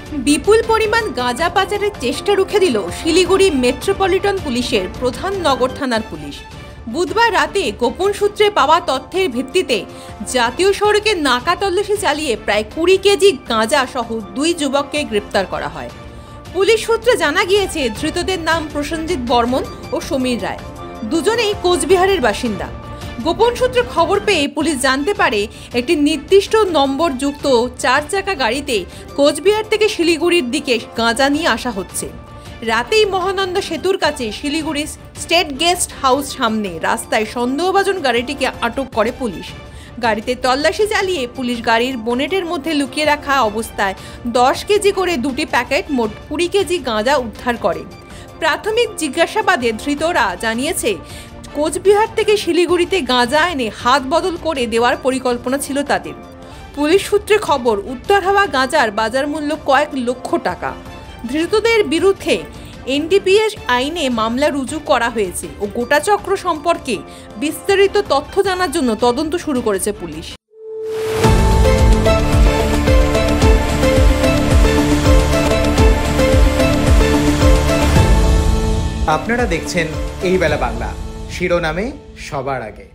বিপুল পরিমাণ গাঁজা পাচারের চেষ্টা রুখে দিল শিলিগুড়ি মেট্রোপলিটন পুলিশের প্রধান নগর থানার পুলিশ। বুধবার রাতে গোপন সূত্রে পাওয়া তথ্যের ভিত্তিতে জাতীয় সড়কে নাকা তল্লাশি চালিয়ে প্রায় 20 কেজি গাঁজা সহ 2 যুবককে গ্রেপ্তার করা হয়। পুলিশ সূত্রে জানা গিয়েছে, ধৃতদের নাম প্রসেনজিৎ বর্মন ও সমীর রায়, দুজনেই কোচবিহারের বাসিন্দা। গোপন সূত্রে খবর পেয়ে পুলিশ জানতে পারে একটি নির্দিষ্ট নম্বর যুক্ত 4 চাকা গাড়িতে কোচবিহার থেকে শিলিগুড়ির দিকে গাঁজা নিয়ে আসা হচ্ছে। রাতেই মহানন্দা সেতুর কাছে শিলিগুড়ি স্টেট গেস্ট হাউস সামনে রাস্তায় সন্দেহভাজন গাড়িটিকে আটক করে পুলিশ। গাড়িতে তল্লাশি চালিয়ে পুলিশ গাড়ির বোনেটের মধ্যে লুকিয়ে রাখা অবস্থায় 10 কেজি করে 2টি প্যাকেট মোট 20 কেজি গাঁজা উদ্ধার করে। প্রাথমিক জিজ্ঞাসাবাদে ধৃতরা জানিয়েছে, কোচবিহার থেকে শিলিগুড়িতে গাঁজা এনে হাত বদল করে দেওয়ার পরিকল্পনা ছিল তাদের। পুলিশ সূত্রে খবর, উদ্ধার হওয়া গাঁজার বাজার মূল্য কয়েক লক্ষ টাকা। ধৃতদের বিরুদ্ধে এনডিপিএস আইনে মামলা রুজু করা হয়েছে ও গোটা চক্র সম্পর্কে বিস্তারিত তথ্য জানার জন্য তদন্ত শুরু করেছে পুলিশ। আপনারা দেখছেন এই বেলা বাংলা, শিরোনামে সবার আগে।